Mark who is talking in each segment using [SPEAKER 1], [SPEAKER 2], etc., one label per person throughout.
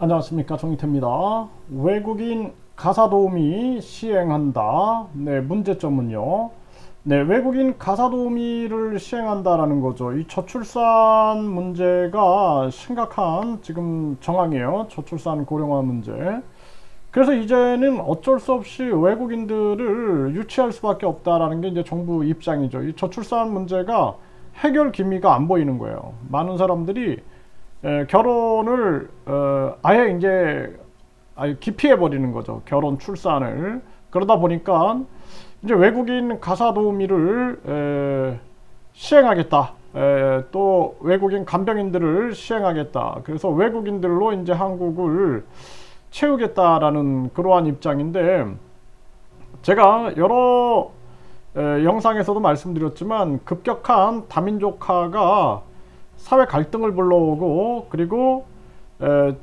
[SPEAKER 1] 안녕하십니까, 정희태입니다. 외국인 가사도우미 시행한다. 네, 문제점은요. 네, 외국인 가사도우미를 시행한다라는 거죠. 이 저출산 문제가 심각한 지금 정황이에요. 저출산 고령화 문제. 그래서 이제는 어쩔 수 없이 외국인들을 유치할 수밖에 없다라는 게 이제 정부 입장이죠. 이 저출산 문제가 해결 기미가 안 보이는 거예요. 많은 사람들이 결혼을 아예 이제 기피해 버리는 거죠. 결혼 출산을. 그러다 보니까 이제 외국인 가사도우미를 시행하겠다. 또 외국인 간병인들을 시행하겠다. 그래서 외국인들로 이제 한국을 채우겠다라는 그러한 입장인데, 제가 여러 영상에서도 말씀드렸지만 급격한 다민족화가 사회 갈등을 불러오고, 그리고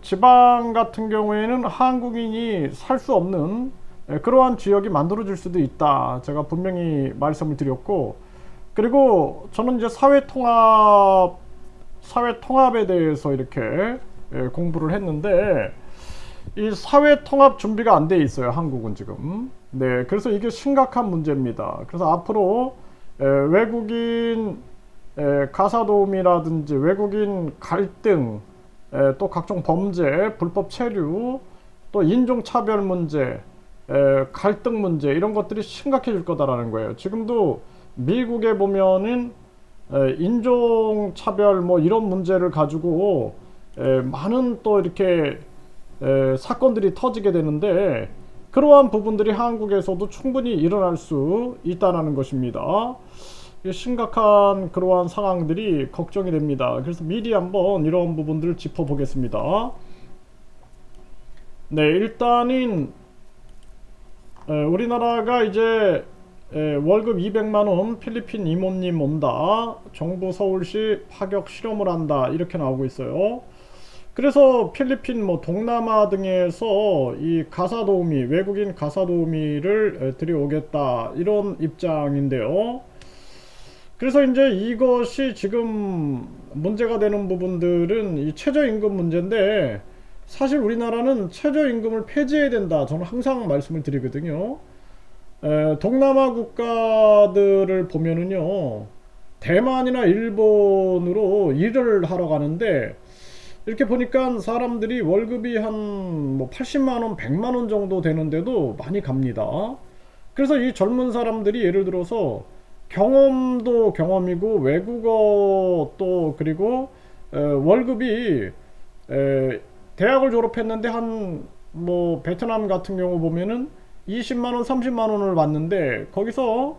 [SPEAKER 1] 지방 같은 경우에는 한국인이 살 수 없는 그러한 지역이 만들어질 수도 있다. 제가 분명히 말씀을 드렸고, 그리고 저는 이제 사회 통합에 대해서 이렇게 공부를 했는데, 이 사회 통합 준비가 안 돼 있어요, 한국은 지금. 네, 그래서 이게 심각한 문제입니다. 그래서 앞으로 외국인 가사도우미라든지 외국인 갈등, 또 각종 범죄, 불법 체류, 또 인종차별 문제, 갈등 문제, 이런 것들이 심각해질 거다라는 거예요. 지금도 미국에 보면은 인종차별 뭐 이런 문제를 가지고 많은 또 이렇게 사건들이 터지게 되는데, 그러한 부분들이 한국에서도 충분히 일어날 수 있다는 것입니다. 심각한 그러한 상황들이 걱정이 됩니다. 그래서 미리 한번 이런 부분들을 짚어보겠습니다. 네, 일단은 우리나라가 이제 월급 200만원 필리핀 이모님 온다, 정부 서울시 파격 실험을 한다, 이렇게 나오고 있어요. 그래서 필리핀 뭐 동남아 등에서 이 가사도우미, 외국인 가사도우미를 들여오겠다, 이런 입장인데요. 그래서 이제 이것이 지금 문제가 되는 부분들은 이 최저임금 문제인데, 사실 우리나라는 최저임금을 폐지해야 된다, 저는 항상 말씀을 드리거든요. 동남아 국가들을 보면은요, 대만이나 일본으로 일을 하러 가는데, 이렇게 보니까 사람들이 월급이 한 뭐 80만원, 100만원 정도 되는데도 많이 갑니다. 그래서 이 젊은 사람들이 예를 들어서 경험도 경험이고 외국어 또 그리고 월급이 대학을 졸업했는데 한 뭐 베트남 같은 경우 보면은 20만원, 30만원을 받는데, 거기서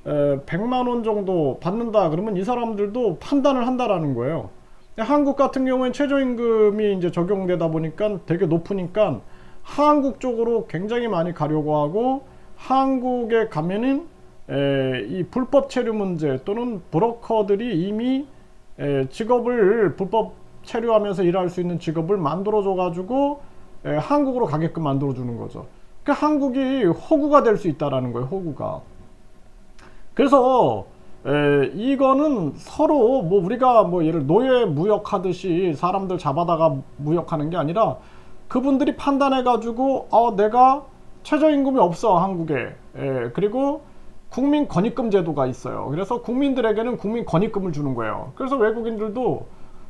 [SPEAKER 1] 100만원 정도 받는다 그러면 이 사람들도 판단을 한다라는 거예요. 한국 같은 경우엔 최저임금이 이제 적용되다 보니까 되게 높으니까 한국 쪽으로 굉장히 많이 가려고 하고, 한국에 가면은 이 불법 체류 문제 또는 브로커들이 이미 직업을 불법 체류하면서 일할 수 있는 직업을 만들어줘 가지고 한국으로 가게끔 만들어 주는 거죠. 그러니까 한국이 호구가 될 수 있다라는 거예요, 호구가. 그래서 이거는 서로 뭐 우리가 뭐 예를 노예 무역하듯이 사람들 잡아다가 무역하는 게 아니라, 그분들이 판단해 가지고 내가 최저임금이 없어 한국에, 그리고 국민 권익금 제도가 있어요. 그래서 국민들에게는 국민 권익금을 주는 거예요. 그래서 외국인들도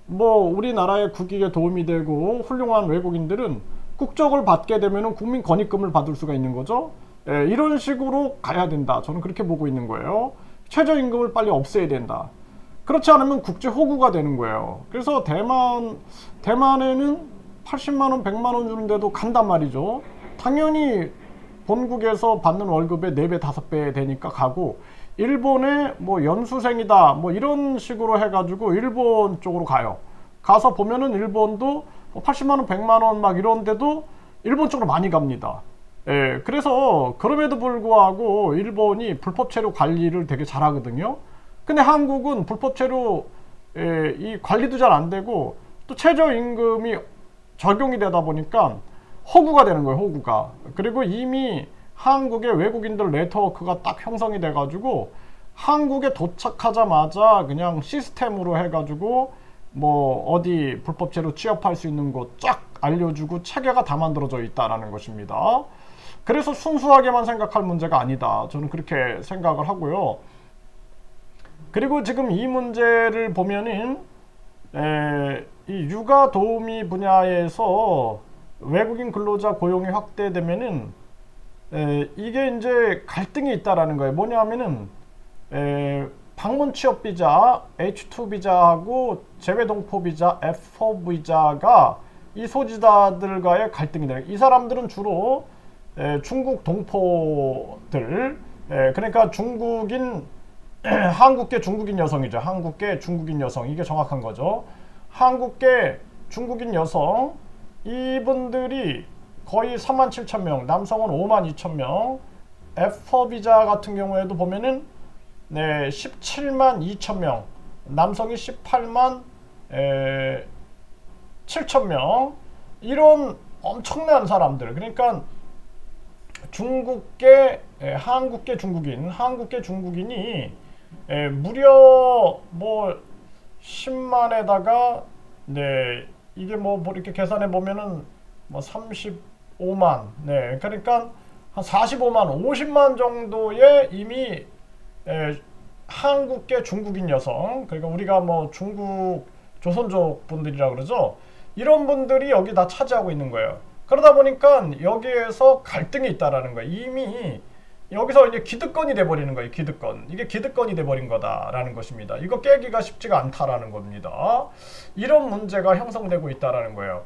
[SPEAKER 1] 뭐 우리나라의 국익에 도움이 되고 훌륭한 외국인들은 국적을 받게 되면은 국민 권익금을 받을 수가 있는 거죠. 이런 식으로 가야 된다, 저는 그렇게 보고 있는 거예요. 최저임금을 빨리 없애야 된다. 그렇지 않으면 국제 호구가 되는 거예요. 그래서 대만에는 80만원, 100만원 주는데도 간단 말이죠. 당연히 본국에서 받는 월급의 4배, 5배 되니까 가고, 일본에 뭐 연수생이다 뭐 이런 식으로 해가지고 일본 쪽으로 가요. 가서 보면은 일본도 80만원, 100만원 막 이런데도 일본 쪽으로 많이 갑니다. 그래서 그럼에도 불구하고 일본이 불법 체류 관리를 되게 잘하거든요. 근데 한국은 불법 체류 이 관리도 잘 안 되고, 또 최저임금이 적용이 되다 보니까 호구가 되는 거예요, 호구가. 그리고 이미 한국의 외국인들 네트워크가 딱 형성이 돼 가지고 한국에 도착하자마자 그냥 시스템으로 해 가지고 뭐 어디 불법체로 취업할 수 있는 곳 쫙 알려주고 체계가 다 만들어져 있다라는 것입니다. 그래서 순수하게만 생각할 문제가 아니다. 저는 그렇게 생각을 하고요. 그리고 지금 이 문제를 보면은 이 육아 도우미 분야에서 외국인 근로자 고용이 확대되면은 이게 이제 갈등이 있다라는 거예요. 뭐냐면은 방문 취업 비자, H2 비자하고 재외 동포 비자, F4 비자가 이 소지자들과의 갈등이 돼요. 이 사람들은 주로 중국 동포들, 그러니까 중국인 한국계 중국인 여성이죠. 한국계 중국인 여성, 이게 정확한 거죠. 한국계 중국인 여성, 이분들이 거의 37,000명, 남성은 52,000명. F4 비자 같은 경우에도 보면은 172,000명, 남성이 18만 7,000명. 이런 엄청난 사람들, 그러니까 중국계 한국계 중국인이 무려 뭐 10만에다가 이게 뭐 이렇게 계산해 보면은 뭐 35만, 그러니까 한 45만 50만 정도의 이미 한국계 중국인 여성, 그러니까 우리가 뭐 중국 조선족 분들이라 그러죠. 이런 분들이 여기 다 차지하고 있는 거예요. 그러다 보니까 여기에서 갈등이 있다라는 거예요. 이미 여기서 이제 기득권이 돼버리는 거예요. 기득권. 이게 기득권이 돼버린 거다라는 것입니다. 이거 깨기가 쉽지가 않다라는 겁니다. 이런 문제가 형성되고 있다라는 거예요.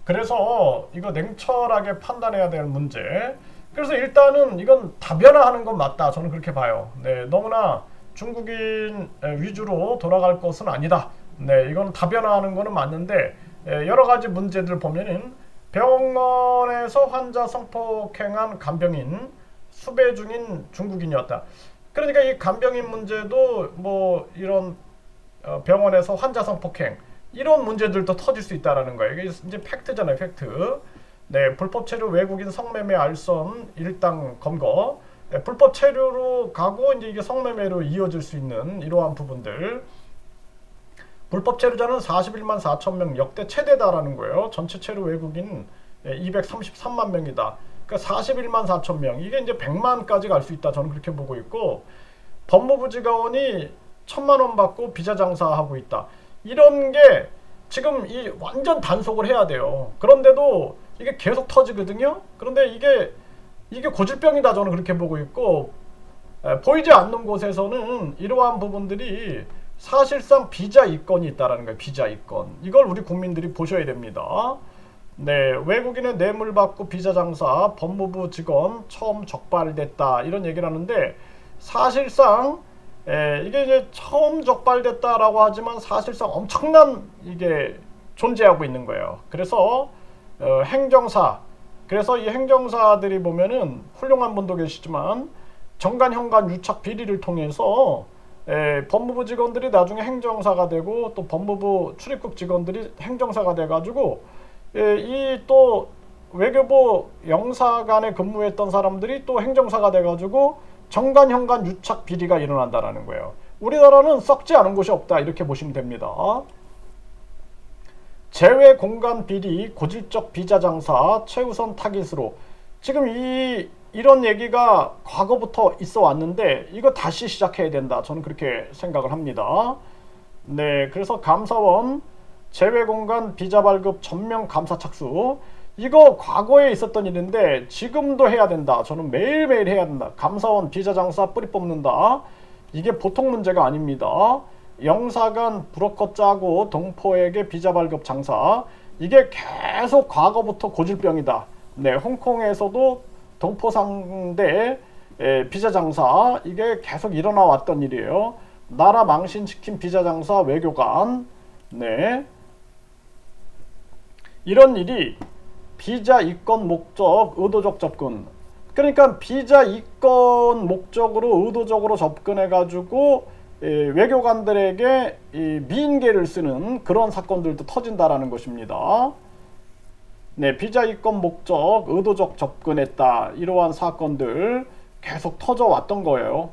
[SPEAKER 1] 그래서 이거 냉철하게 판단해야 될 문제. 그래서 일단은 이건 다변화하는 건 맞다. 저는 그렇게 봐요. 너무나 중국인 위주로 돌아갈 것은 아니다. 이건 다변화하는 거는 맞는데 여러 가지 문제들 보면은 병원에서 환자 성폭행한 간병인 수배 중인 중국인이었다. 그러니까 이 간병인 문제도 뭐 이런 병원에서 환자 성폭행 이런 문제들도 터질 수 있다라는 거예요. 이게 이제 팩트잖아요, 팩트. 불법 체류 외국인 성매매 알선 일당 검거. 불법 체류로 가고 이제 이게 성매매로 이어질 수 있는 이러한 부분들. 불법 체류자는 41만 4천 명, 역대 최대다라는 거예요. 전체 체류 외국인 233만 명이다. 그러니까 41만 4천 명. 이게 이제 100만까지 갈 수 있다. 저는 그렇게 보고 있고, 법무부 직원이 1,000만 원 받고 비자 장사하고 있다. 이런 게 지금 이 완전 단속을 해야 돼요. 그런데도 이게 계속 터지거든요. 그런데 이게 고질병이다. 저는 그렇게 보고 있고, 보이지 않는 곳에서는 이러한 부분들이 사실상 비자 이권이 있다라는 거예요. 비자 이권. 이걸 우리 국민들이 보셔야 됩니다. 외국인의 뇌물 받고 비자 장사, 법무부 직원 처음 적발됐다. 이런 얘기를 하는데 사실상 이게 이제 처음 적발됐다라고 하지만 사실상 엄청난 이게 존재하고 있는 거예요. 그래서 행정사, 그래서 이 행정사들이 보면은 훌륭한 분도 계시지만 정관, 현관, 유착, 비리를 통해서 법무부 직원들이 나중에 행정사가 되고 또 법무부 출입국 직원들이 행정사가 돼가지고 이 또 외교부 영사관에 근무했던 사람들이 또 행정사가 돼가지고 정관, 현관, 유착, 비리가 일어난다라는 거예요. 우리나라는 썩지 않은 곳이 없다 이렇게 보시면 됩니다. 재외 공간 비리, 고질적 비자 장사, 최우선 타깃으로 지금 이런 얘기가 과거부터 있어 왔는데 이거 다시 시작해야 된다. 저는 그렇게 생각을 합니다. 그래서 감사원 재외 공간 비자 발급 전면 감사 착수, 이거 과거에 있었던 일인데 지금도 해야 된다. 저는 매일매일 해야 된다. 감사원 비자 장사 뿌리 뽑는다. 이게 보통 문제가 아닙니다. 영사관 브로커 짜고 동포에게 비자 발급 장사, 이게 계속 과거부터 고질병이다. 홍콩에서도 동포 상대 비자 장사, 이게 계속 일어나 왔던 일이에요. 나라 망신시킨 비자 장사 외교관. 이런 일이 비자 이권 목적 의도적 접근, 그러니까 비자 이권 목적으로 의도적으로 접근해 가지고 외교관들에게 미인계를 쓰는 그런 사건들도 터진다라는 것입니다. 비자 이권 목적 의도적 접근했다. 이러한 사건들 계속 터져 왔던 거예요.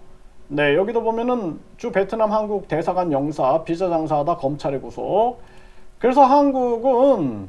[SPEAKER 1] 네, 여기도 보면은 주 베트남 한국 대사관 영사 비자 장사하다 검찰에 구속. 그래서 한국은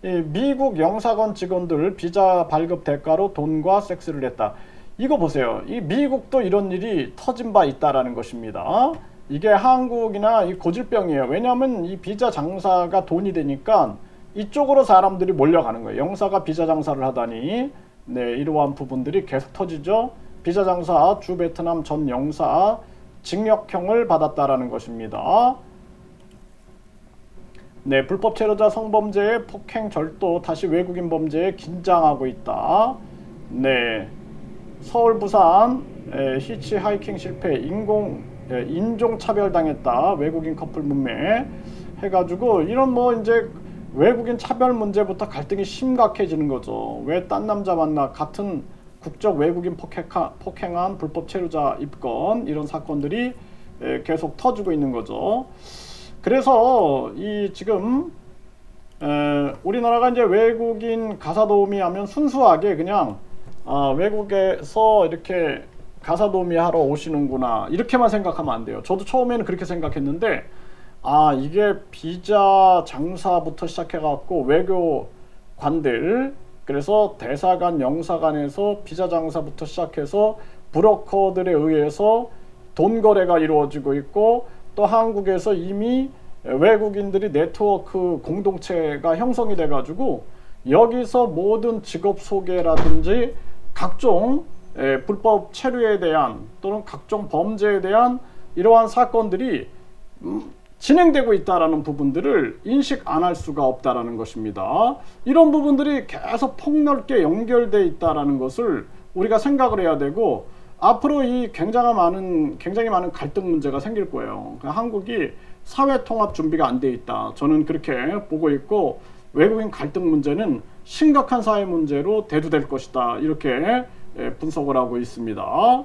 [SPEAKER 1] 이 미국 영사관 직원들 비자 발급 대가로 돈과 섹스를 했다. 이거 보세요. 이 미국도 이런 일이 터진 바 있다라는 것입니다. 이게 한국이나 이 고질병이에요. 왜냐하면 이 비자 장사가 돈이 되니까 이쪽으로 사람들이 몰려가는 거예요. 영사가 비자 장사를 하다니, 네, 이러한 부분들이 계속 터지죠. 비자 장사 주 베트남 전 영사 징역형을 받았다라는 것입니다. 네, 불법 체류자 성범죄, 폭행, 절도, 다시 외국인 범죄에 긴장하고 있다. 네, 서울, 부산 히치하이킹 실패, 인종차별 당했다. 외국인 커플 문매 해가지고 이런 뭐 이제 외국인 차별 문제부터 갈등이 심각해지는 거죠. 왜 딴 남자 만나 같은 국적 외국인 폭행한 불법 체류자 입건 이런 사건들이 계속 터지고 있는 거죠. 그래서 이 지금 우리나라가 이제 외국인 가사도우미 하면 순수하게 그냥 외국에서 이렇게 가사도우미 하러 오시는구나 이렇게만 생각하면 안 돼요. 저도 처음에는 그렇게 생각했는데 이게 비자 장사부터 시작해갖고 외교관들, 그래서 대사관 영사관에서 비자 장사부터 시작해서 브로커들에 의해서 돈 거래가 이루어지고 있고, 또 한국에서 이미 외국인들이 네트워크 공동체가 형성이 돼 가지고 여기서 모든 직업 소개라든지 각종 불법 체류에 대한 또는 각종 범죄에 대한 이러한 사건들이 진행되고 있다라는 부분들을 인식 안 할 수가 없다라는 것입니다. 이런 부분들이 계속 폭넓게 연결돼 있다라는 것을 우리가 생각을 해야 되고, 앞으로 이 굉장히 많은 갈등 문제가 생길 거예요. 한국이 사회 통합 준비가 안 돼 있다. 저는 그렇게 보고 있고, 외국인 갈등 문제는 심각한 사회 문제로 대두될 것이다. 이렇게 분석을 하고 있습니다.